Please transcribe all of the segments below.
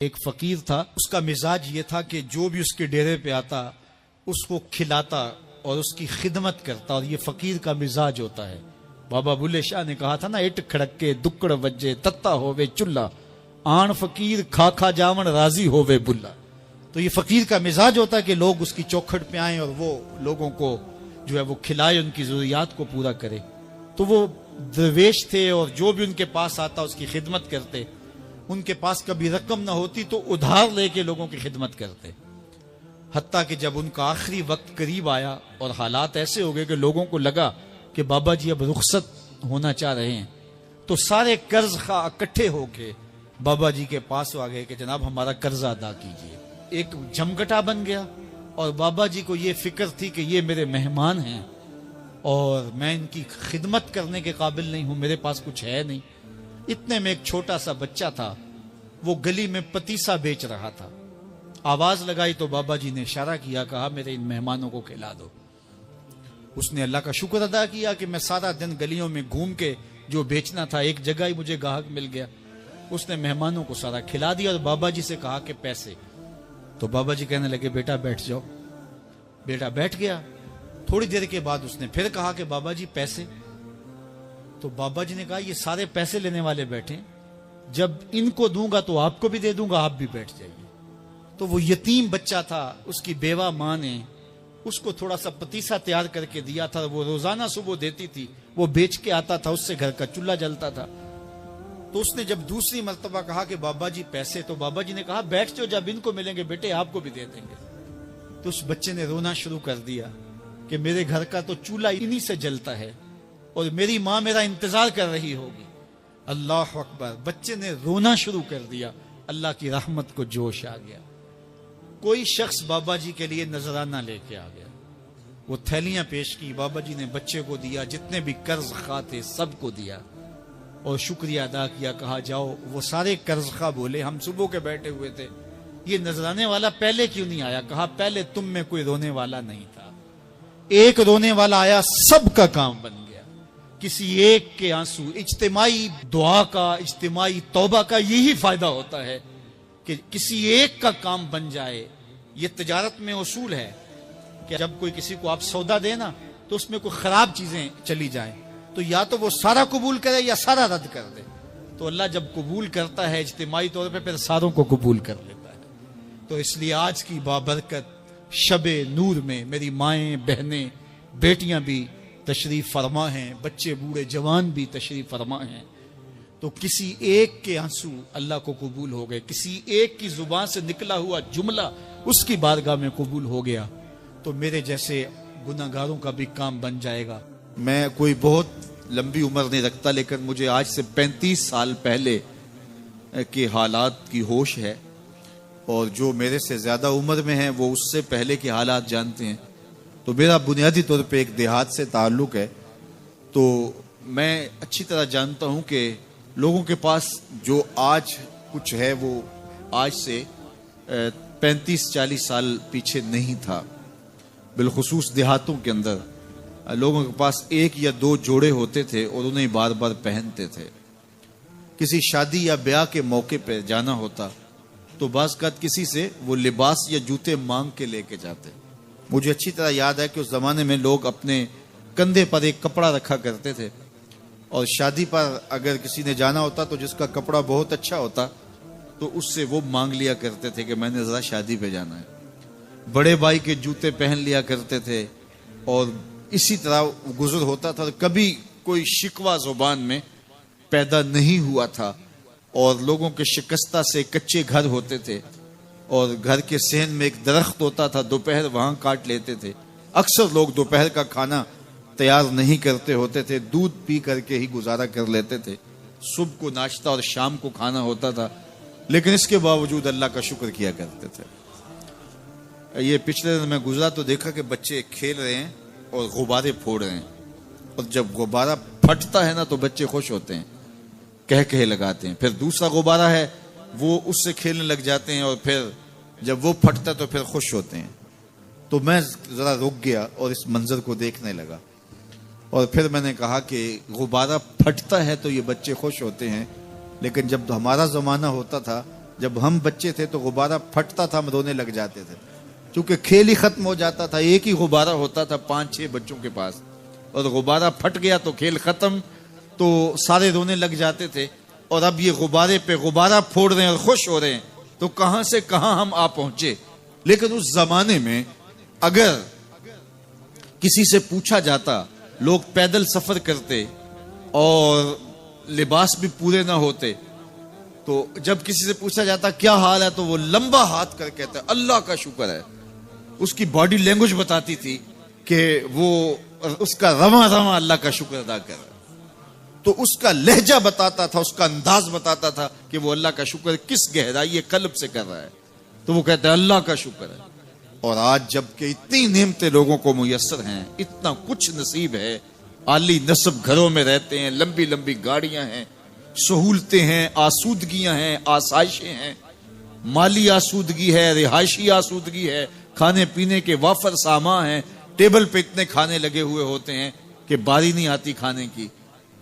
ایک فقیر تھا، اس کا مزاج یہ تھا کہ جو بھی اس کے ڈیرے پہ آتا اس کو کھلاتا اور اس کی خدمت کرتا، اور یہ فقیر کا مزاج ہوتا ہے۔ بابا بلے شاہ نے کہا تھا نا، اٹ کھڑکے دکڑ وجے تتا ہووے چلا، آن فقیر کھا کھا جاون راضی ہووے بلا۔ تو یہ فقیر کا مزاج ہوتا ہے کہ لوگ اس کی چوکھٹ پہ آئیں اور وہ لوگوں کو جو ہے وہ کھلائے، ان کی ضروریات کو پورا کرے۔ تو وہ درویش تھے اور جو بھی ان کے پاس آتا اس کی خدمت کرتے۔ ان کے پاس کبھی رقم نہ ہوتی تو ادھار لے کے لوگوں کی خدمت کرتے، حتیٰ کہ جب ان کا آخری وقت قریب آیا اور حالات ایسے ہو گئے کہ لوگوں کو لگا کہ بابا جی اب رخصت ہونا چاہ رہے ہیں، تو سارے قرض خواہ اکٹھے ہو کے بابا جی کے پاس آ گئے کہ جناب ہمارا قرضہ ادا کیجیے۔ ایک جمگٹا بن گیا، اور بابا جی کو یہ فکر تھی کہ یہ میرے مہمان ہیں اور میں ان کی خدمت کرنے کے قابل نہیں ہوں، میرے پاس کچھ ہے نہیں۔ اتنے میں ایک چھوٹا سا بچہ تھا، وہ گلی میں پتیسا بیچ رہا تھا۔ آواز لگائی تو بابا جی نے اشارہ کیا، کہا میرے ان مہمانوں کو کھلا دو۔ اس نے اللہ کا شکر ادا کیا کہ میں سارا دن گلیوں میں گھوم کے جو بیچنا تھا ایک جگہ ہی مجھے گاہک مل گیا۔ اس نے مہمانوں کو سارا کھلا دیا اور بابا جی سے کہا کہ پیسے۔ تو بابا جی کہنے لگے بیٹا بیٹھ جاؤ۔ بیٹا بیٹھ گیا۔ تھوڑی دیر کے بعد اس نے پھر کہا کہ بابا جی پیسے۔ تو بابا جی نے کہا یہ سارے پیسے لینے والے بیٹھے، جب ان کو دوں گا تو آپ کو بھی دے دوں گا، آپ بھی بیٹھ جائیے۔ تو وہ یتیم بچہ تھا، اس کی بیوہ ماں نے اس کو تھوڑا سا پتیسا تیار کر کے دیا تھا، وہ روزانہ صبح دیتی تھی، وہ بیچ کے آتا تھا، اس سے گھر کا چولہا جلتا تھا۔ تو اس نے جب دوسری مرتبہ کہا کہ بابا جی پیسے، تو بابا جی نے کہا بیٹھ جاؤ، جب ان کو ملیں گے بیٹے آپ کو بھی دے دیں گے۔ تو اس بچے نے رونا شروع کر دیا کہ میرے گھر کا تو چولہا انہی سے جلتا ہے اور میری ماں میرا انتظار کر رہی ہوگی۔ اللہ اکبر، بچے نے رونا شروع کر دیا۔ اللہ کی رحمت کو جوش آ گیا۔ کوئی شخص بابا جی کے لیے نذرانہ لے کے آ گیا، وہ تھیلیاں پیش کی، بابا جی نے بچے کو دیا، جتنے بھی قرض خواہ تھے سب کو دیا اور شکریہ ادا کیا، کہا جاؤ۔ وہ سارے قرض خواہ بولے ہم صبح کے بیٹھے ہوئے تھے، یہ نذرانے والا پہلے کیوں نہیں آیا؟ کہا پہلے تم میں کوئی رونے والا نہیں تھا، ایک رونے والا آیا، سب کا کام بن گیا۔ کسی ایک کے آنسو، اجتماعی دعا کا، اجتماعی توبہ کا یہی فائدہ ہوتا ہے کہ کسی ایک کا کام بن جائے۔ یہ تجارت میں اصول ہے کہ جب کوئی کسی کو آپ سودا دے نا تو اس میں کوئی خراب چیزیں چلی جائیں تو یا تو وہ سارا قبول کرے یا سارا رد کر دے۔ تو اللہ جب قبول کرتا ہے اجتماعی طور پہ پھر ساروں کو قبول کر لیتا ہے۔ تو اس لیے آج کی بابرکت شب نور میں میری مائیں، بہنیں، بیٹیاں بھی تشریف فرما ہیں، بچے بوڑھے جوان بھی تشریف فرما ہیں۔ تو کسی ایک کے آنسو اللہ کو قبول ہو گئے، کسی ایک کی زبان سے نکلا ہوا جملہ اس کی بارگاہ میں قبول ہو گیا، تو میرے جیسے گناہگاروں کا بھی کام بن جائے گا۔ میں کوئی بہت لمبی عمر نہیں رکھتا، لیکن مجھے آج سے 35 سال پہلے کے حالات کی ہوش ہے، اور جو میرے سے زیادہ عمر میں ہیں وہ اس سے پہلے کے حالات جانتے ہیں۔ تو میرا بنیادی طور پہ ایک دیہات سے تعلق ہے، تو میں اچھی طرح جانتا ہوں کہ لوگوں کے پاس جو آج کچھ ہے وہ آج سے 35-40 سال پیچھے نہیں تھا۔ بالخصوص دیہاتوں کے اندر لوگوں کے پاس ایک یا دو جوڑے ہوتے تھے اور انہیں بار بار پہنتے تھے۔ کسی شادی یا بیاہ کے موقع پہ جانا ہوتا تو بعض اوقات کسی سے وہ لباس یا جوتے مانگ کے لے کے جاتے۔ مجھے اچھی طرح یاد ہے کہ اس زمانے میں لوگ اپنے کندھے پر ایک کپڑا رکھا کرتے تھے، اور شادی پر اگر کسی نے جانا ہوتا تو جس کا کپڑا بہت اچھا ہوتا تو اس سے وہ مانگ لیا کرتے تھے کہ میں نے ذرا شادی پہ جانا ہے۔ بڑے بھائی کے جوتے پہن لیا کرتے تھے، اور اسی طرح گزر ہوتا تھا۔ کبھی کوئی شکوہ زبان میں پیدا نہیں ہوا تھا، اور لوگوں کے شکستہ سے کچے گھر ہوتے تھے، اور گھر کے صحن میں ایک درخت ہوتا تھا، دوپہر وہاں کاٹ لیتے تھے۔ اکثر لوگ دوپہر کا کھانا تیار نہیں کرتے ہوتے تھے، دودھ پی کر کے ہی گزارا کر لیتے تھے۔ صبح کو ناشتہ اور شام کو کھانا ہوتا تھا، لیکن اس کے باوجود اللہ کا شکر کیا کرتے تھے۔ یہ پچھلے دن میں گزرا تو دیکھا کہ بچے کھیل رہے ہیں اور غبارے پھوڑ رہے ہیں، اور جب غبارہ پھٹتا ہے نا تو بچے خوش ہوتے ہیں، کہہ لگاتے ہیں۔ پھر دوسرا غبارہ ہے وہ اس سے کھیلنے لگ جاتے ہیں، اور پھر جب وہ پھٹتا تو پھر خوش ہوتے ہیں۔ تو میں ذرا رک گیا اور اس منظر کو دیکھنے لگا، اور پھر میں نے کہا کہ غبارہ پھٹتا ہے تو یہ بچے خوش ہوتے ہیں، لیکن جب ہمارا زمانہ ہوتا تھا جب ہم بچے تھے تو غبارہ پھٹتا تھا، ہم رونے لگ جاتے تھے، چونکہ کھیل ہی ختم ہو جاتا تھا، ایک ہی غبارہ ہوتا تھا 5-6 بچوں کے پاس، اور غبارہ پھٹ گیا تو کھیل ختم، تو سارے رونے لگ جاتے تھے۔ اور اب یہ غبارے پہ غبارہ پھوڑ رہے ہیں اور خوش ہو رہے ہیں، تو کہاں سے کہاں ہم آ پہنچے۔ لیکن اس زمانے میں اگر کسی سے پوچھا جاتا، لوگ پیدل سفر کرتے اور لباس بھی پورے نہ ہوتے، تو جب کسی سے پوچھا جاتا کیا حال ہے تو وہ لمبا ہاتھ کر کہتا ہے اللہ کا شکر ہے۔ اس کی باڈی لینگویج بتاتی تھی کہ وہ اس کا رواں رواں اللہ کا شکر ادا کر رہا ہے، تو اس کا لہجہ بتاتا تھا، اس کا انداز بتاتا تھا کہ وہ اللہ کا شکر کس گہرائی قلب سے کر رہا ہے، تو وہ کہتا ہے اللہ کا شکر ہے۔ اور آج جب کہ اتنی نعمتیں لوگوں کو میسر ہیں، اتنا کچھ نصیب ہے، عالی نصب گھروں میں رہتے ہیں، لمبی لمبی گاڑیاں ہیں، سہولتیں ہیں، آسودگیاں ہیں، آسائشیں ہیں، مالی آسودگی ہے، رہائشی آسودگی ہے، کھانے پینے کے وافر سامان ہیں، ٹیبل پہ اتنے کھانے لگے ہوئے ہوتے ہیں کہ باری نہیں آتی کھانے کی،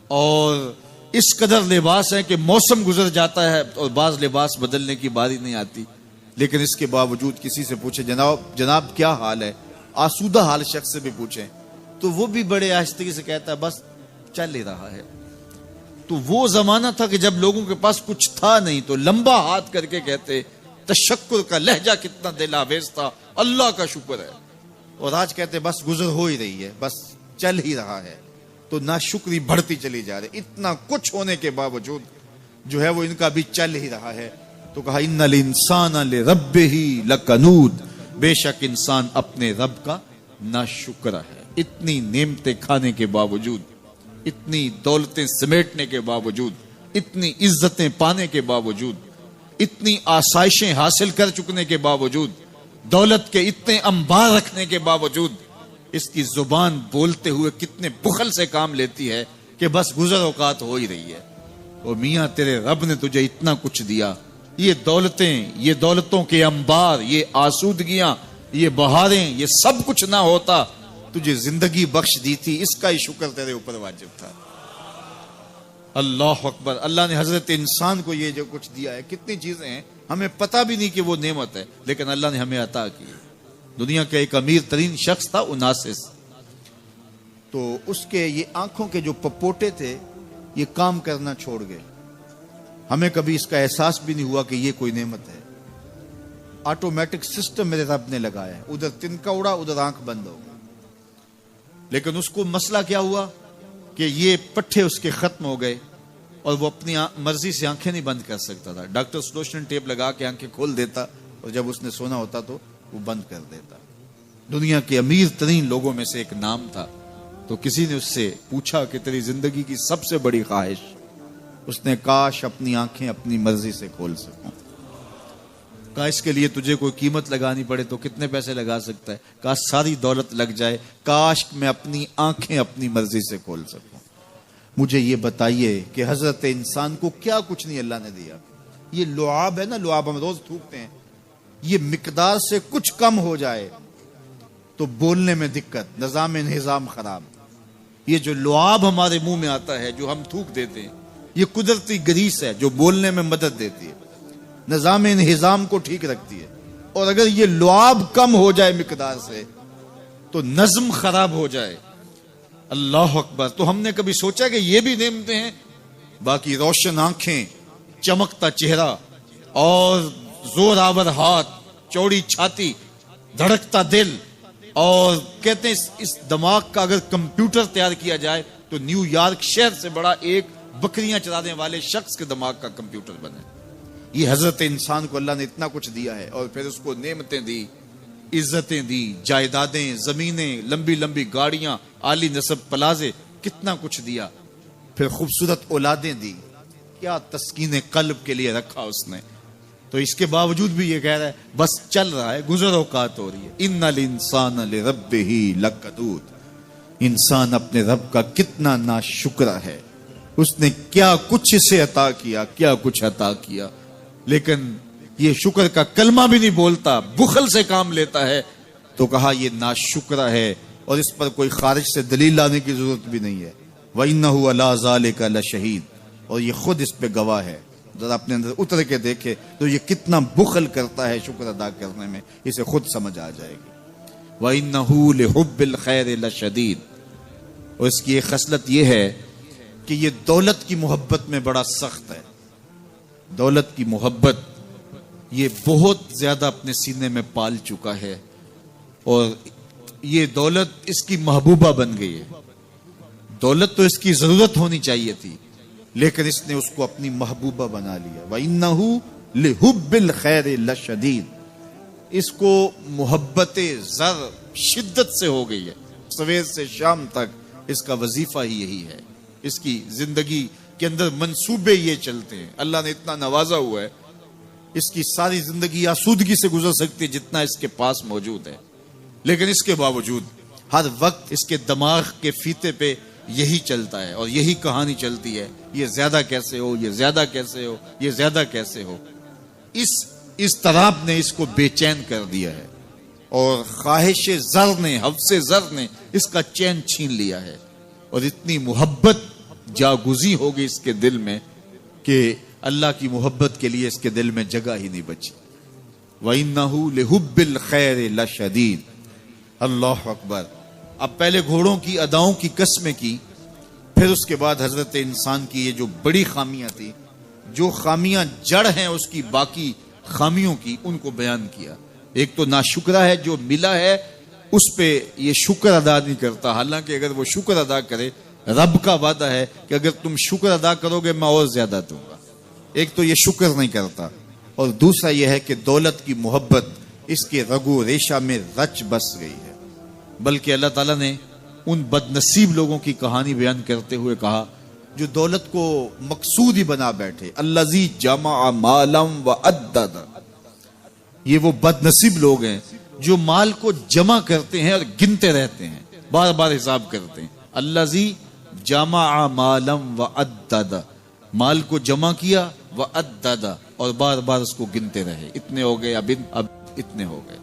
اور اس قدر لباس ہے کہ موسم گزر جاتا ہے اور بعض لباس بدلنے کی باری نہیں آتی۔ لیکن اس کے باوجود کسی سے پوچھے جناب کیا حال ہے، آسودہ حال شخص سے بھی پوچھیں تو وہ بھی بڑے آہستگی سے کہتا ہے بس چل ہی رہا ہے۔ تو وہ زمانہ تھا کہ جب لوگوں کے پاس کچھ تھا نہیں تو لمبا ہاتھ کر کے کہتے، تشکر کا لہجہ کتنا دل آویز تھا، اللہ کا شکر ہے۔ اور آج کہتے بس گزر ہو ہی رہی ہے، بس چل ہی رہا ہے، تو ناشکری بڑھتی چلی جا رہی، اتنا کچھ ہونے کے باوجود جو ہے وہ ان کا بھی چل ہی رہا ہے۔ تو کہا ان الانسان لربہ لکنود، بے شک انسان اپنے رب کا ناشکر ہے۔ اتنی نعمتیں کھانے کے باوجود، اتنی دولتیں سمیٹنے کے باوجود، اتنی عزتیں پانے کے باوجود، اتنی آسائشیں حاصل کر چکنے کے باوجود، دولت کے اتنے انبار رکھنے کے باوجود، اس کی زبان بولتے ہوئے کتنے بخل سے کام لیتی ہے کہ بس گزر اوقات ہو ہی رہی ہے۔ او میاں تیرے رب نے تجھے اتنا کچھ دیا، یہ دولتیں، یہ دولتوں کے انبار، یہ آسودگیاں، یہ بہاریں، یہ سب کچھ نہ ہوتا، تجھے زندگی بخش دی تھی، اس کا ہی شکر تیرے اوپر واجب تھا۔ اللہ اکبر۔ اللہ نے حضرت انسان کو یہ جو کچھ دیا ہے، کتنی چیزیں ہیں ہمیں پتہ بھی نہیں کہ وہ نعمت ہے، لیکن اللہ نے ہمیں عطا کی۔ دنیا کا ایک امیر ترین شخص تھا اناسس، تو اس کے یہ آنکھوں کے جو پپوٹے تھے یہ کام کرنا چھوڑ گئے۔ ہمیں کبھی اس کا احساس بھی نہیں ہوا کہ یہ کوئی نعمت ہے۔ آٹومیٹک سسٹم میرے رب نے لگایا ہے، ادھر تنکا اڑا ادھر آنکھ بند ہو گئی، لیکن اس کو مسئلہ کیا ہوا کہ یہ پٹھے اس کے ختم ہو گئے اور وہ اپنی مرضی سے آنکھیں نہیں بند کر سکتا تھا۔ ڈاکٹر سلوشن ٹیپ لگا کے آنکھیں کھول دیتا اور جب اس نے سونا ہوتا تو وہ بند کر دیتا۔ دنیا کے امیر ترین لوگوں میں سے ایک نام تھا، تو کسی نے اس سے پوچھا کہ تیری زندگی کی سب سے بڑی خواہش؟ اس نے کاش اپنی آنکھیں اپنی مرضی سے کھول سکوں۔ کہا اس کے لیے تجھے کوئی قیمت لگانی پڑے تو کتنے پیسے لگا سکتا ہے؟ کہا ساری دولت لگ جائے، کاش میں اپنی آنکھیں اپنی مرضی سے کھول سکوں۔ مجھے یہ بتائیے کہ حضرت انسان کو کیا کچھ نہیں اللہ نے دیا۔ یہ لعاب ہے نا، لعاب ہم روز تھوکتے ہیں، یہ مقدار سے کچھ کم ہو جائے تو بولنے میں دقت، نظام انہضام خراب۔ یہ جو لعاب ہمارے منہ میں آتا ہے جو ہم تھوک دیتے ہیں، یہ قدرتی گریس ہے جو بولنے میں مدد دیتی ہے، نظام انہضام کو ٹھیک رکھتی ہے۔ اور اگر یہ لعاب کم ہو جائے مقدار سے تو نظم خراب ہو جائے۔ اللہ اکبر۔ تو ہم نے کبھی سوچا کہ یہ بھی نعمتیں ہیں؟ باقی روشن آنکھیں، چمکتا چہرہ اور زور آور ہاتھ، چوڑی چھاتی، دھڑکتا دل، اور کہتے ہیں اس دماغ کا اگر کمپیوٹر تیار کیا جائے تو نیو یارک شہر سے بڑا ایک بکریاں چرانے والے شخص کے دماغ کا کمپیوٹر بنے۔ یہ حضرت انسان کو اللہ نے اتنا کچھ دیا ہے، اور پھر اس کو نعمتیں دی، عزتیں دی، جائیدادیں، زمینیں، لمبی لمبی گاڑیاں، عالی نسب پلازے، کتنا کچھ دیا، پھر خوبصورت اولادیں دی، کیا تسکین قلب کے لیے رکھا اس نے۔ تو اس کے باوجود بھی یہ کہہ رہا ہے بس چل رہا ہے، گزر اوقات ہو رہی ہے۔ ان الانسان لربہ لکنود، انسان اپنے رب کا کتنا ناشکرا ہے، اس نے کیا کچھ اسے عطا کیا، کیا کچھ عطا کیا، لیکن یہ شکر کا کلمہ بھی نہیں بولتا، بخل سے کام لیتا ہے۔ تو کہا یہ ناشکرا ہے، اور اس پر کوئی خارج سے دلیل لانے کی ضرورت بھی نہیں ہے۔ وَإِنَّهُ عَلَىٰ ذَلِكَ لَشَهِيدٌ، اور یہ خود اس پہ گواہ ہے۔ ذرا اپنے اندر اتر کے دیکھے تو یہ کتنا بخل کرتا ہے شکر ادا کرنے میں، اسے خود سمجھ آ جائے گی۔ وَإِنَّهُ لِحُبِّ الْخَيْرِ لَشَدِيدٌ، اور اس کی ایک خصلت یہ ہے کہ یہ دولت کی محبت میں بڑا سخت ہے۔ دولت کی محبت یہ بہت زیادہ اپنے سینے میں پال چکا ہے، اور یہ دولت اس کی محبوبہ بن گئی ہے۔ دولت تو اس کی ضرورت ہونی چاہیے تھی، لیکن اس نے اس کو اپنی محبوبہ بنا لیا۔ وَإِنَّهُ لِحُبِّ الْخَيْرِ لَشَدِيدٌ، اس کو محبت زر شدت سے ہو گئی ہے۔ سویر سے شام تک اس کا وظیفہ ہی یہی ہے، اس کی زندگی کے اندر منصوبے یہ چلتے ہیں۔ اللہ نے اتنا نوازا ہوا ہے، اس کی ساری زندگی آسودگی سے گزر سکتی جتنا اس کے پاس موجود ہے، لیکن اس کے باوجود ہر وقت اس کے دماغ کے فیتے پہ یہی چلتا ہے اور یہی کہانی چلتی ہے، یہ زیادہ کیسے ہو، یہ زیادہ کیسے ہو، یہ زیادہ کیسے ہو۔ اس اضطراب نے اس کو بے چین کر دیا ہے، اور خواہش زر نے، حوث زر نے اس کا چین چھین لیا ہے، اور اتنی محبت جاگزی ہوگی اس کے دل میں کہ اللہ کی محبت کے لیے اس کے دل میں جگہ ہی نہیں بچی۔ وَإِنَّهُ لِحُبِّ الْخَيْرِ لَشَدِيدٌ۔ اللہ اکبر۔ اب پہلے گھوڑوں کی اداؤں کی قسمیں کی، پھر اس کے بعد حضرت انسان کی یہ جو بڑی خامیاں تھی، جو خامیاں جڑ ہیں اس کی باقی خامیوں کی، ان کو بیان کیا۔ ایک تو ناشکرہ ہے، جو ملا ہے اس پہ یہ شکر ادا نہیں کرتا، حالانکہ اگر وہ شکر ادا کرے، رب کا وعدہ ہے کہ اگر تم شکر ادا کرو گے میں اور زیادہ دوں گا۔ ایک تو یہ شکر نہیں کرتا، اور دوسرا یہ ہے کہ دولت کی محبت اس کے رگو ریشہ میں رچ بس گئی ہے۔ بلکہ اللہ تعالیٰ نے ان بد نصیب لوگوں کی کہانی بیان کرتے ہوئے کہا جو دولت کو مقصود ہی بنا بیٹھے، الذی جمع مالا وعدد، یہ وہ بد نصیب لوگ ہیں جو مال کو جمع کرتے ہیں اور گنتے رہتے ہیں، بار بار حساب کرتے ہیں۔ الذی جمع مالا وعدد، مال کو جمع کیا، وعدد، اور بار بار اس کو گنتے رہے، اتنے ہو گئے، اب اتنے ہو گئے۔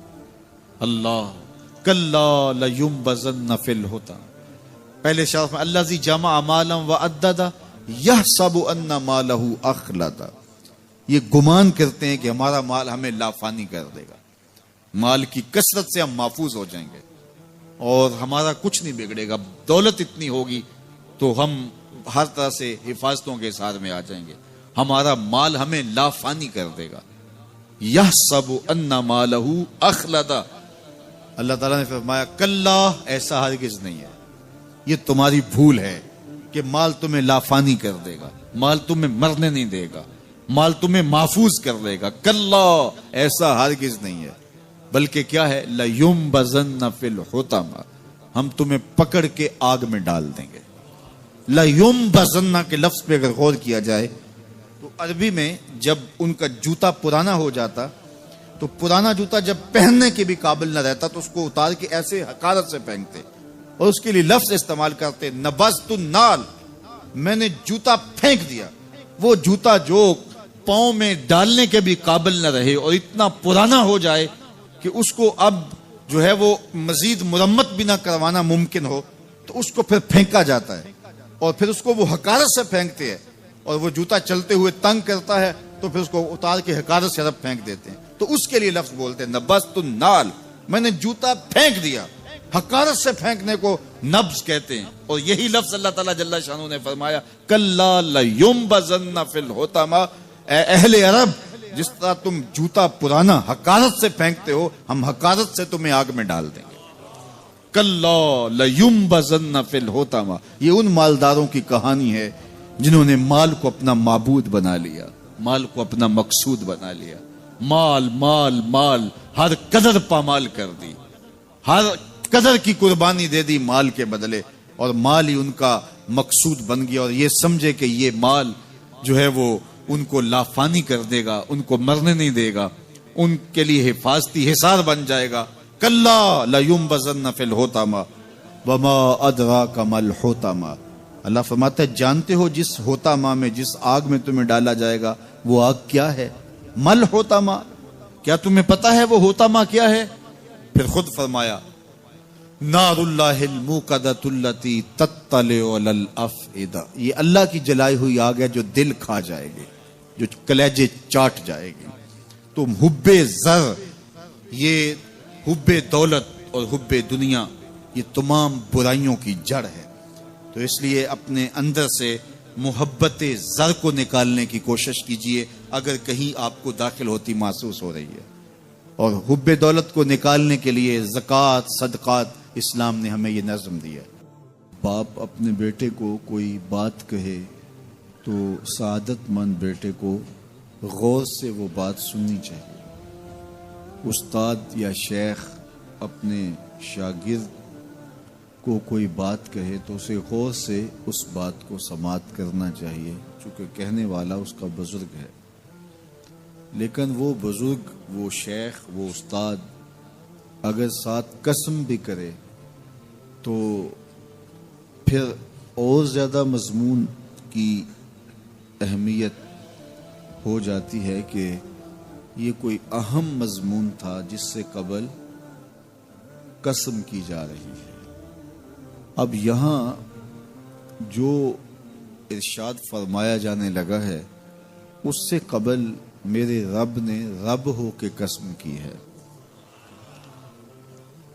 اللہ کلا لینبذن فی الحطام، پہلے شرف میں الذی جمع مالا وعدد یحسب ان مالہ اخلد، یہ گمان کرتے ہیں کہ ہمارا مال ہمیں لافانی کر دے گا، مال کی کثرت سے ہم محفوظ ہو جائیں گے اور ہمارا کچھ نہیں بگڑے گا، دولت اتنی ہوگی تو ہم ہر طرح سے حفاظتوں کے ساتھ میں آ جائیں گے، ہمارا مال ہمیں لافانی کر دے گا۔ یحسب ان مالہ اخلد، اللہ تعالیٰ نے فرمایا کلا، ایسا ہرگز نہیں ہے، یہ تمہاری بھول ہے کہ مال تمہیں لافانی کر دے گا، مال تمہیں مرنے نہیں دے گا، مال تمہیں محفوظ کر دے گا۔ کلا، ایسا ہرگز نہیں ہے، بلکہ کیا ہے، لَيُنبَذَنَّ فِي الْحُطَمَةِ، ہم تمہیں پکڑ کے آگ میں ڈال دیں گے۔ لَيُنبَذَنَّ کے لفظ پہ اگر غور کیا جائے تو عربی میں جب ان کا جوتا پرانا ہو جاتا تو پرانا جوتا جب پہننے کے بھی قابل نہ رہتا تو اس کو اتار کے ایسے حقارت سے پہنتے، اور اس کے لیے لفظ استعمال کرتے نبذت النال، میں نے جوتا پھینک دیا، وہ جوتا جو پاؤں میں ڈالنے کے بھی قابل نہ رہے اور اتنا پرانا ہو جائے کہ اس کو اب جو ہے وہ مزید مرمت بھی نہ کروانا ممکن ہو، تو اس کو پھر پھینکا جاتا ہے، اور پھر اس کو وہ حقارت سے پھینکتے ہیں، اور وہ جوتا چلتے ہوئے تنگ کرتا ہے تو پھر اس کو اتار کے حقارت سے رب پھینک دیتے ہیں، تو اس کے لیے لفظ بولتے ہیں نبذت النال، میں نے جوتا پھینک دیا، حقارت سے پھینکنے کو نبض کہتے ہیں، اور یہی لفظ اللہ تعالیٰ جل شانہ نے فرمایا کلا لینبذن فی الحطمہ، اے اہل عرب، جس طرح تم جوتا پرانا حقارت سے پھینکتے ہو، ہم حقارت سے تمہیں آگ میں ڈال دیں گے۔ کلا لینبذن فی الحطمہ، یہ ان مالداروں کی کہانی ہے جنہوں نے مال کو اپنا معبود بنا لیا، مال کو اپنا مقصود بنا لیا، مال مال مال، ہر قدر پامال کر دی، ہر قدر کی قربانی دے دی مال کے بدلے، اور مال ہی ان کا مقصود بن گیا، اور یہ سمجھے کہ یہ مال جو ہے وہ ان کو لافانی کر دے گا، ان کو مرنے نہیں دے گا، ان کے لیے حفاظتی حصار بن جائے گا۔ کلا لینبذن فی الحطمہ وما ادراک ما الحطمہ، اللہ فرماتا ہے جانتے ہو جس حطمہ میں، جس آگ میں تمہیں ڈالا جائے گا وہ آگ کیا ہے؟ مل حطمہ، کیا تمہیں پتا ہے وہ حطمہ کیا ہے؟ پھر خود فرمایا نار اللہ الموقدۃ التی تطلع علی الافئدہ، یہ اللہ کی جلائی ہوئی آگ ہے جو دل کھا جائے گی، جو کلیجے چاٹ جائے گی. تو حب زر، یہ حب دولت اور حب دنیا، یہ تمام برائیوں کی جڑ ہے. تو اس لیے اپنے اندر سے محبت زر کو نکالنے کی کوشش کیجئے اگر کہیں آپ کو داخل ہوتی محسوس ہو رہی ہے. اور حب دولت کو نکالنے کے لیے زکوٰۃ، صدقات، اسلام نے ہمیں یہ نظم دیا. باپ اپنے بیٹے کو کوئی بات کہے تو سعادت مند بیٹے کو غور سے وہ بات سننی چاہیے. استاد یا شیخ اپنے شاگرد کو کوئی بات کہے تو اسے غور سے اس بات کو سماعت کرنا چاہیے، چونکہ کہنے والا اس کا بزرگ ہے. لیکن وہ بزرگ، وہ شیخ، وہ استاد اگر ساتھ قسم بھی کرے تو پھر اور زیادہ مضمون کی اہمیت ہو جاتی ہے کہ یہ کوئی اہم مضمون تھا جس سے قبل قسم کی جا رہی ہے. اب یہاں جو ارشاد فرمایا جانے لگا ہے اس سے قبل میرے رب نے رب ہو کے قسم کی ہے.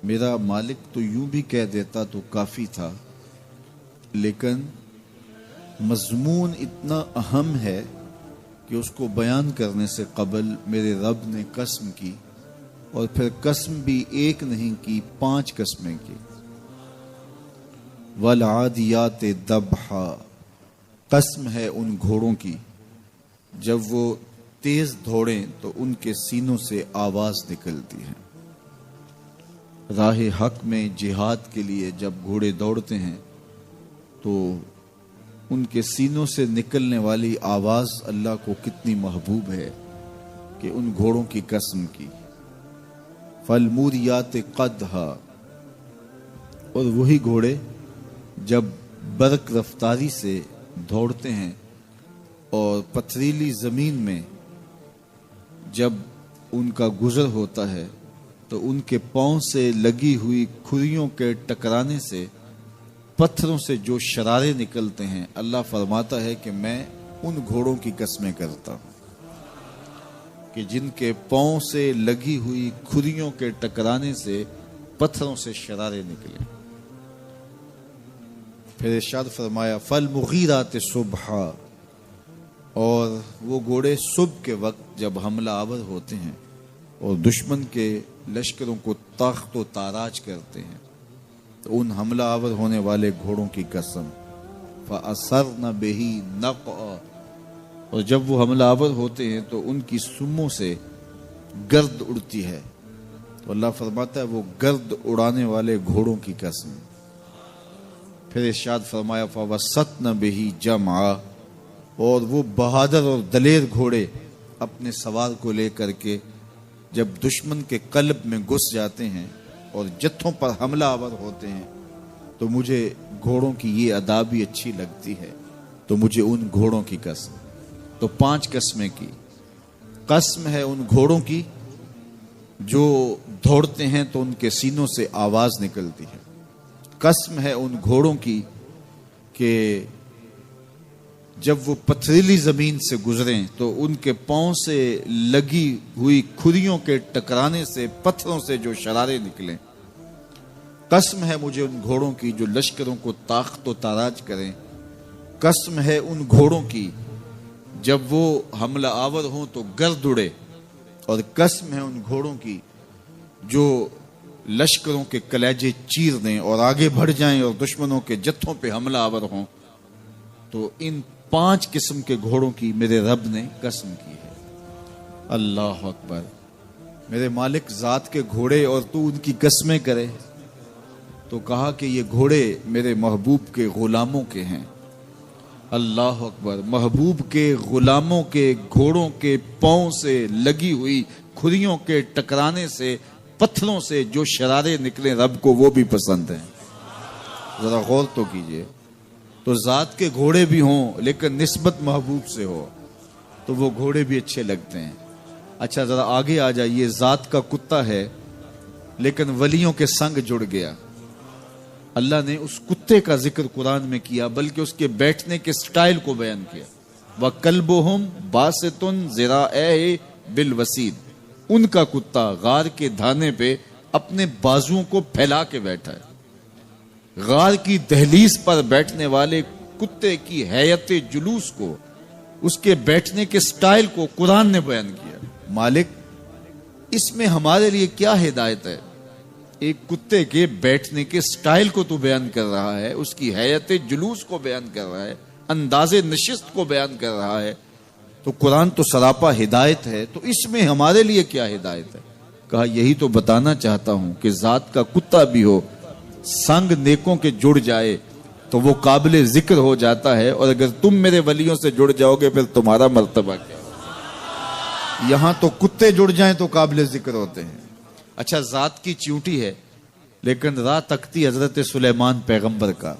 میرا مالک تو یوں بھی کہہ دیتا تو کافی تھا، لیکن مضمون اتنا اہم ہے کہ اس کو بیان کرنے سے قبل میرے رب نے قسم کی، اور پھر قسم بھی ایک نہیں کی، 5 قسمیں کی. والعادیات ضبحا، قسم ہے ان گھوڑوں کی جب وہ تیز دوڑیں تو ان کے سینوں سے آواز نکلتی ہے. راہ حق میں جہاد کے لیے جب گھوڑے دوڑتے ہیں تو ان کے سینوں سے نکلنے والی آواز اللہ کو کتنی محبوب ہے کہ ان گھوڑوں کی قسم کی. فالموریات قدحا، اور وہی گھوڑے جب برق رفتاری سے دوڑتے ہیں اور پتھریلی زمین میں جب ان کا گزر ہوتا ہے تو ان کے پاؤں سے لگی ہوئی کھریوں کے ٹکرانے سے، پتھروں سے جو شرارے نکلتے ہیں، اللہ فرماتا ہے کہ میں ان گھوڑوں کی قسمیں کرتا ہوں کہ جن کے پاؤں سے لگی ہوئی کھریوں کے ٹکرانے سے پتھروں سے شرارے نکلے. پھر ارشاد فرمایا فالمغیرات صبحا، اور وہ گھوڑے صبح کے وقت جب حملہ آور ہوتے ہیں اور دشمن کے لشکروں کو تاخت و تاراج کرتے ہیں تو ان حملہ آور ہونے والے گھوڑوں کی قسم. فَأَثَرْنَ بِهِ نَقْعًا، اور جب وہ حملہ آور ہوتے ہیں تو ان کی سموں سے گرد اڑتی ہے تو اللہ فرماتا ہے وہ گرد اڑانے والے گھوڑوں کی قسم. پھر ارشاد فرمایا فَوَسَّطْنَ بِهِ جَمْعًا، اور وہ بہادر اور دلیر گھوڑے اپنے سوار کو لے کر کے جب دشمن کے قلب میں گھس جاتے ہیں اور جتھوں پر حملہ آور ہوتے ہیں تو مجھے گھوڑوں کی یہ ادا بھی اچھی لگتی ہے، تو مجھے ان گھوڑوں کی قسم. تو 5 قسمیں کی. قسم ہے ان گھوڑوں کی جو دوڑتے ہیں تو ان کے سینوں سے آواز نکلتی ہے. قسم ہے ان گھوڑوں کی کہ جب وہ پتھریلی زمین سے گزریں تو ان کے پاؤں سے لگی ہوئی کھریوں کے ٹکرانے سے، پتھروں سے جو شرارے نکلیں. قسم ہے مجھے ان گھوڑوں کی جو لشکروں کو تاخت و تاراج کریں. قسم ہے ان گھوڑوں کی جب وہ حملہ آور ہوں تو گرد اڑے. اور قسم ہے ان گھوڑوں کی جو لشکروں کے کلیجے چیر دیں اور آگے بڑھ جائیں اور دشمنوں کے جتھوں پہ حملہ آور ہوں. تو ان 5 قسم کے گھوڑوں کی میرے رب نے قسم کی ہے. اللہ اکبر. میرے مالک ذات کے گھوڑے اور تو ان کی قسمیں کرے. تو کہا کہ یہ گھوڑے میرے محبوب کے غلاموں کے ہیں. اللہ اکبر. محبوب کے غلاموں کے گھوڑوں کے پاؤں سے لگی ہوئی کھریوں کے ٹکرانے سے، پتھروں سے جو شرارے نکلے، رب کو وہ بھی پسند ہیں. ذرا غور تو کیجئے. تو ذات کے گھوڑے بھی ہوں لیکن نسبت محبوب سے ہو تو وہ گھوڑے بھی اچھے لگتے ہیں. اچھا ذرا آگے آ جائیے. ذات کا کتا ہے لیکن ولیوں کے سنگ جڑ گیا. اللہ نے اس کتے کا ذکر قرآن میں کیا بلکہ اس کے بیٹھنے کے سٹائل کو بیان کیا. وَكَلْبُهُمْ بَاسِطٌ ذِرَاعَيْهِ بِالْوَسِيدِ، ان کا کتا غار کے دھانے پہ اپنے بازوؤں کو پھیلا کے بیٹھا ہے۔ غار کی دہلیز پر بیٹھنے والے کتے کی حیت جلوس کو، اس کے بیٹھنے کے سٹائل کو قرآن نے بیان کیا۔ مالک اس میں ہمارے لیے کیا ہدایت ہے؟ ایک کتے کے بیٹھنے کے سٹائل کو تو بیان کر رہا ہے، اس کی حیت جلوس کو بیان کر رہا ہے، انداز نشست کو بیان کر رہا ہے، تو قرآن تو سراپا ہدایت ہے، تو اس میں ہمارے لیے کیا ہدایت ہے؟ کہا یہی تو بتانا چاہتا ہوں کہ ذات کا کتا بھی ہو، سنگ نیکوں کے جڑ جائے تو وہ قابل ذکر ہو جاتا ہے، اور اگر تم میرے ولیوں سے جڑ جاؤ گے پھر تمہارا مرتبہ کیا ہوگا؟ یہاں تو کتے جڑ جائیں تو قابل ذکر ہوتے ہیں۔ اچھا ذات کی چیونٹی ہے لیکن راہ تکتی حضرت سلیمان پیغمبر کا،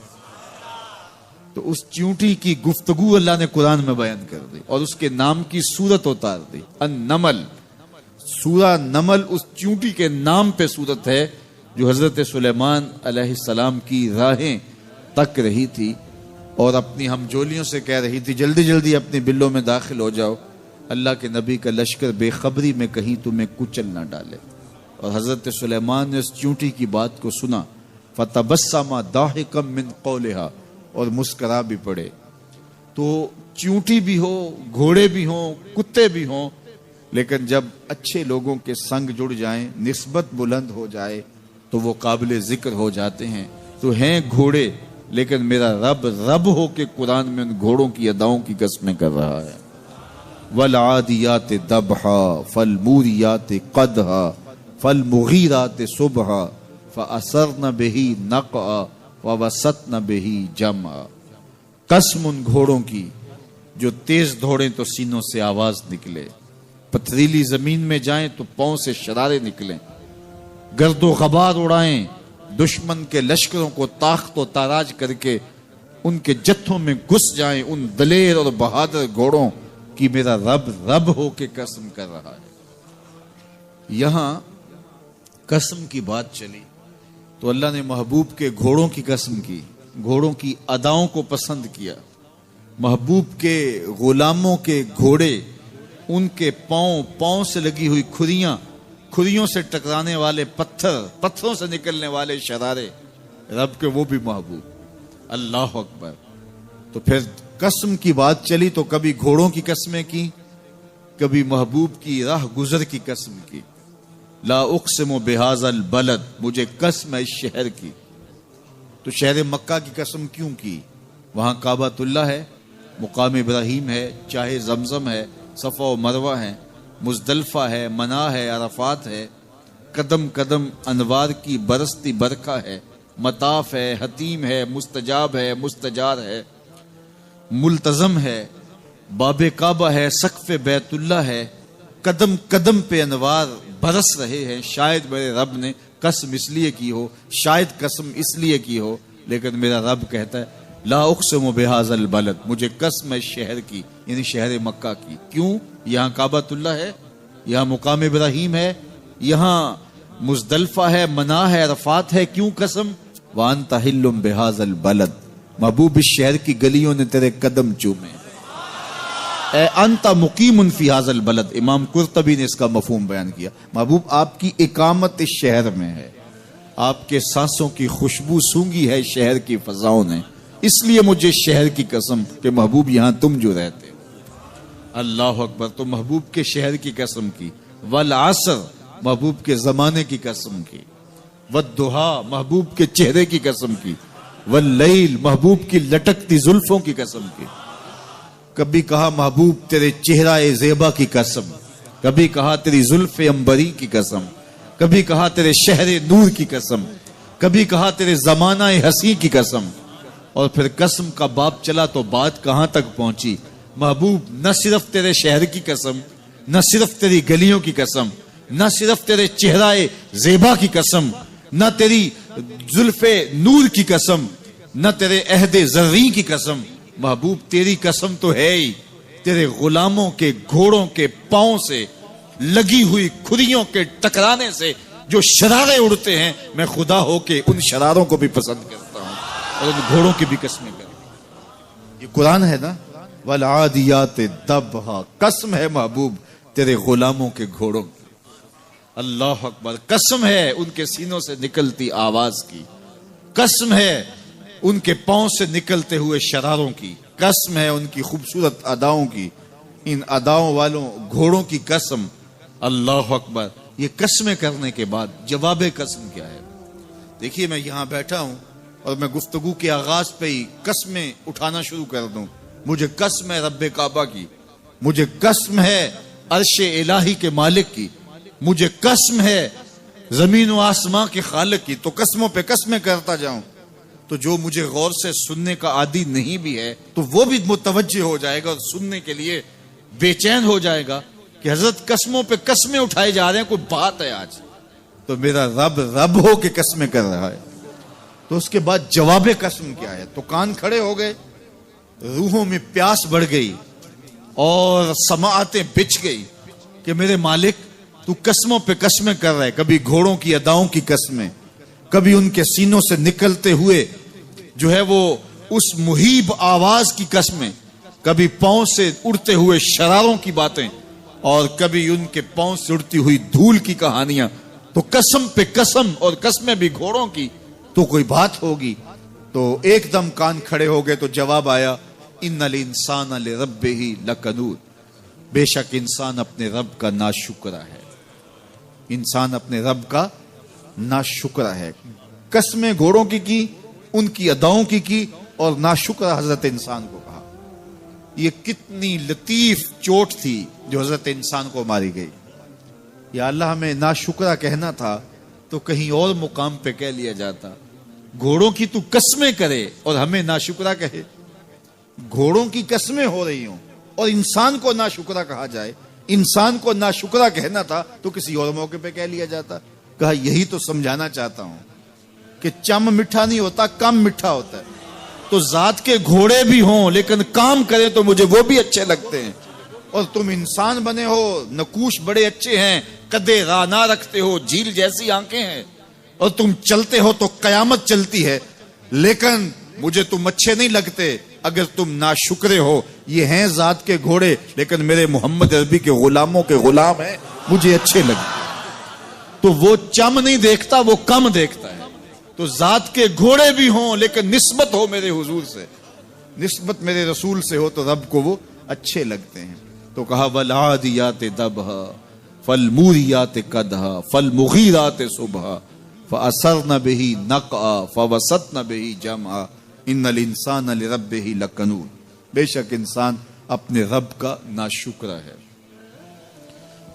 تو اس چیونٹی کی گفتگو اللہ نے قرآن میں بیان کر دی اور اس کے نام کی صورت اتار دی۔ النمل، سورہ نمل اس چیونٹی کے نام پہ صورت ہے جو حضرت سلیمان علیہ السلام کی راہیں تک رہی تھی اور اپنی ہمجولیوں سے کہہ رہی تھی جلدی جلدی اپنی بلوں میں داخل ہو جاؤ، اللہ کے نبی کا لشکر بے خبری میں کہیں تمہیں کچل نہ ڈالے۔ اور حضرت سلیمان نے اس چیونٹی کی بات کو سنا، فتبسم ضاحکا من قولها، اور مسکرا بھی پڑے۔ تو چیونٹی بھی ہو، گھوڑے بھی ہوں، کتے بھی ہوں، لیکن جب اچھے لوگوں کے سنگ جڑ جائیں، نسبت بلند ہو جائے تو وہ قابل ذکر ہو جاتے ہیں۔ تو ہیں گھوڑے لیکن میرا رب رب ہو کے قرآن میں ان گھوڑوں کی اداؤں کی قسمیں کر رہا ہے۔ وَالْعَادِيَاتِ ضَبْحًا فَالْمُورِيَاتِ قَدْحًا فَالْمُغِيرَاتِ صُبْحًا فَأَثَرْنَ بِهِ نَقْعًا وَوَسَطْنَ بِهِ جَمْعًا۔ قسم ان گھوڑوں کی جو تیز دوڑیں تو سینوں سے آواز نکلے، پتھریلی زمین میں جائیں تو پاؤں سے شرارے نکلیں، گرد و غبار اڑائیں، دشمن کے لشکروں کو تاخت و تاراج کر کے ان کے جتھوں میں گھس جائیں، ان دلیر اور بہادر گھوڑوں کی میرا رب رب ہو کے قسم کر رہا ہے۔ یہاں قسم کی بات چلی تو اللہ نے محبوب کے گھوڑوں کی قسم کی، گھوڑوں کی اداؤں کو پسند کیا۔ محبوب کے غلاموں کے گھوڑے، ان کے پاؤں سے لگی ہوئی کھریوں سے ٹکرانے والے پتھروں سے نکلنے والے شرارے، رب کے وہ بھی محبوب۔ اللہ اکبر۔ تو پھر قسم کی بات چلی تو کبھی گھوڑوں کی قسمیں کی، کبھی محبوب کی راہ گزر کی قسم کی۔ لا اقسم بہذا البلد، مجھے قسم ہے اس شہر کی۔ تو شہر مکہ کی قسم کیوں کی؟ وہاں کعبۃ اللہ ہے، مقام ابراہیم ہے، چاہے زمزم ہے، صفا و مروہ ہے، مزدلفہ ہے، منا ہے، عرفات ہے، قدم قدم انوار کی برستی برکھا ہے، مطاف ہے، حتیم ہے، مستجاب ہے، مستجار ہے، ملتزم ہے، باب کعبہ ہے، سقف بیت اللہ ہے، قدم قدم پہ انوار برس رہے ہیں۔ شاید میرے رب نے قسم اس لیے کی ہو، شاید قسم اس لیے کی ہو، لیکن میرا رب کہتا ہے لا اقسم بہذا البلد، مجھے قسم ہے شہر کی، یعنی شہر مکہ کی۔ کیوں؟ یہاں کعبۃ اللہ ہے، یہاں مقام ابراہیم ہے، یہاں مزدلفہ ہے، منا ہے، عرفات ہے۔ کیوں قسم؟ وانت حل بہذا البلد، محبوب اس شہر کی گلیوں نے تیرے قدم چومے۔ اے انت مقیم فی ھذا البلد، امام قرطبی نے اس کا مفہوم بیان کیا۔ محبوب آپ کی اقامت اس شہر میں ہے، آپ کے سانسوں کی خوشبو سونگی ہے شہر کی فضاؤں نے، اس لیے مجھے شہر کی قسم کہ محبوب یہاں تم جو رہتے ہو۔ اللہ اکبر۔ تو محبوب کے شہر کی قسم کی، والعصر، محبوب کے زمانے کی قسم کی، والضحا، محبوب کے چہرے کی قسم کی، واللیل، محبوب کی لٹکتی زلفوں کی قسم کی۔ کبھی کہا محبوب تیرے چہرہ زیبا کی قسم، کبھی کہا تیری زلف عنبری کی قسم، کبھی کہا تیرے شہر نور کی قسم، کبھی کہا تیرے زمانہ حسین کی قسم۔ اور پھر قسم کا باب چلا تو بات کہاں تک پہنچی؟ محبوب نہ صرف تیرے شہر کی قسم، نہ صرف تیری گلیوں کی قسم، نہ صرف تیرے چہرہ زیبا کی قسم، نہ تیری زلف نور کی قسم، نہ تیرے عہد زرعی کی قسم، محبوب تیری قسم تو ہے ہی تیرے غلاموں کے گھوڑوں کے پاؤں سے لگی ہوئی کھریوں کے ٹکرانے سے جو شرارے اڑتے ہیں، میں خدا ہو کے ان شراروں کو بھی پسند کرتا ہوں اور ان گھوڑوں کی بھی قسمیں کرتا ہوں۔ یہ قرآن ہے نا، والعادیات ضبحا، قسم ہے محبوب تیرے غلاموں کے گھوڑوں کی، اللہ اکبر، قسم ہے ان کے سینوں سے نکلتی آواز کی، قسم ہے ان کے پاؤں سے نکلتے ہوئے شراروں کی، قسم ہے ان کی خوبصورت اداؤں کی، ان اداؤں والوں گھوڑوں کی قسم، اللہ اکبر۔ یہ قسمیں کرنے کے بعد جواب قسم کیا ہے؟ دیکھیے میں یہاں بیٹھا ہوں اور میں گفتگو کے آغاز پہ ہی قسمیں اٹھانا شروع کر دوں، مجھے قسم ہے رب کعبہ کی، مجھے قسم ہے عرش الہی کے مالک کی، مجھے قسم ہے زمین و آسمان کے خالق کی، تو قسموں پہ قسمیں کرتا جاؤں تو جو مجھے غور سے سننے کا عادی نہیں بھی ہے تو وہ بھی متوجہ ہو جائے گا اور سننے کے لیے بے چین ہو جائے گا کہ حضرت قسموں پہ قسمیں اٹھائے جا رہے ہیں، کوئی بات ہے آج تو میرا رب رب ہو کے قسمیں کر رہا ہے۔ تو اس کے بعد جواب قسم کیا ہے؟ تو کان کھڑے ہو گئے، روحوں میں پیاس بڑھ گئی اور سماعتیں بچھ گئی کہ میرے مالک تو قسموں پہ قسمیں کر رہے، کبھی گھوڑوں کی اداؤں کی قسمیں، کبھی ان کے سینوں سے نکلتے ہوئے جو ہے وہ اس مہیب آواز کی قسمیں، کبھی پاؤں سے اڑتے ہوئے شراروں کی باتیں، اور کبھی ان کے پاؤں سے اڑتی ہوئی دھول کی کہانیاں، تو قسم پہ قسم، اور قسمیں بھی گھوڑوں کی، تو کوئی بات ہوگی۔ تو ایک دم کان کھڑے ہو گئے تو جواب آیا، ان الانسان لربہ لکنود، بے شک انسان اپنے رب کا ناشکرا ہے، انسان اپنے رب کا ناشکرا ہے۔ قسمیں گھوڑوں کی ان کی اداؤں کی اور ناشکرا حضرت انسان کو کہا۔ یہ کتنی لطیف چوٹ تھی جو حضرت انسان کو ماری گئی۔ یا اللہ ہمیں ناشکرا کہنا تھا تو کہیں اور مقام پہ کہہ لیا جاتا، گھوڑوں کی تو قسمیں کرے اور ہمیں ناشکرا کہے، گھوڑوں کی قسمیں ہو رہی ہوں اور انسان کو ناشکرا کہا جائے، انسان کو ناشکرا کہنا تھا تو کسی اور موقع پہ کہہ لیا جاتا۔ کہا یہی تو سمجھانا چاہتا ہوں کہ چم میٹھا نہیں ہوتا، کم میٹھا ہوتا ہے، تو ذات کے گھوڑے بھی ہوں لیکن کام کریں تو مجھے وہ بھی اچھے لگتے ہیں، اور تم انسان بنے ہو، نقوش بڑے اچھے ہیں، قدے رانا رکھتے ہو، جھیل جیسی آنکھیں ہیں، اور تم چلتے ہو تو قیامت چلتی ہے، لیکن مجھے تم اچھے نہیں لگتے اگر تم ناشکرے ہو۔ یہ ہیں ذات کے گھوڑے لیکن میرے محمد عربی کے غلاموں کے غلام ہیں، مجھے اچھے لگتے۔ تو وہ چم نہیں دیکھتا، وہ کم دیکھتا ہے۔ تو ذات کے گھوڑے بھی ہوں لیکن نسبت ہو میرے حضور سے، نسبت میرے رسول سے ہو تو رب کو وہ اچھے لگتے ہیں۔ تو کہا والعادیات ضبحا فالموریات قدحا فالمغیرات صبحا فاثرن به نقعا فوسطن به جمعا ان الانسان لربہ لکنود، بے شک انسان اپنے رب کا ناشکرا ہے۔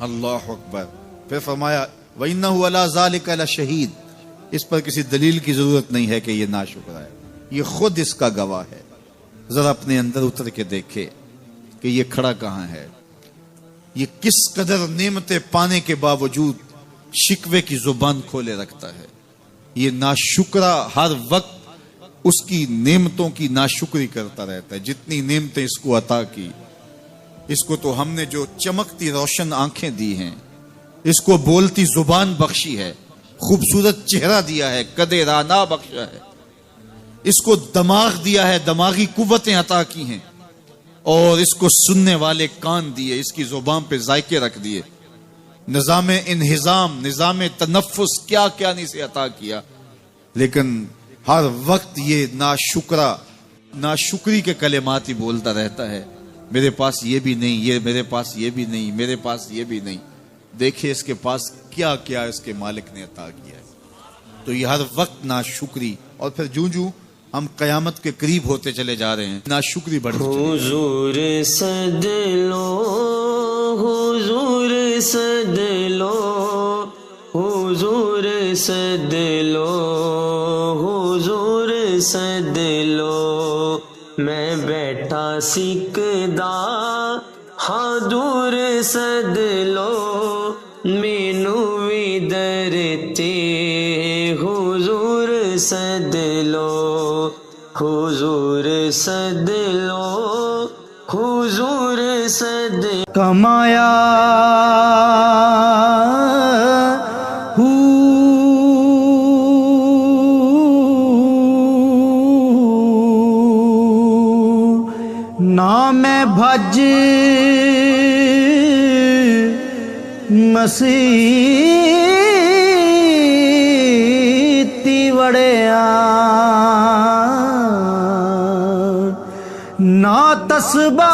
اللہ اکبر۔ پھر فرمایا وَإِنَّهُ عَلَى ذَلِكَ لَشَهِيدٌ، اس پر کسی دلیل کی ضرورت نہیں ہے کہ یہ ناشکرا ہے، یہ خود اس کا گواہ ہے۔ ذرا اپنے اندر اتر کے دیکھے کہ یہ کھڑا کہاں ہے، یہ کس قدر نعمتیں پانے کے باوجود شکوے کی زبان کھولے رکھتا ہے۔ یہ ناشکرا ہر وقت اس کی نعمتوں کی ناشکری کرتا رہتا ہے۔ جتنی نعمتیں اس کو عطا کی، اس کو تو ہم نے جو چمکتی روشن آنکھیں دی ہیں، اس کو بولتی زبان بخشی ہے، خوبصورت چہرہ دیا ہے، قدے رانا بخشا ہے، اس کو دماغ دیا ہے، دماغی قوتیں عطا کی ہیں، اور اس کو سننے والے کان دیے، اس کی زبان پہ ذائقے رکھ دیے، نظام انہضام، نظام تنفس، کیا کیا نہیں سے عطا کیا، لیکن ہر وقت یہ ناشکری کے کلمات ہی بولتا رہتا ہے۔ میرے پاس یہ بھی نہیں، یہ میرے پاس یہ بھی نہیں، میرے پاس یہ بھی نہیں۔ دیکھیں اس کے پاس کیا کیا اس کے مالک نے عطا کیا ہے۔ تو یہ ہر وقت ناشکری، اور پھر جوں ہم قیامت کے قریب ہوتے چلے جا رہے ہیں، ناشکری بڑھتی چلی۔ حضور صد لو، حضور صد لو، حضور صد لو، حضور صد لو، میں بیٹھا سکدا ہاں دور صد لو، مینو بھی درتے حضور صد لو، حضور صد لو، حضور صد کمایا نام میں بھج مسیتی وڑیا نا تسبا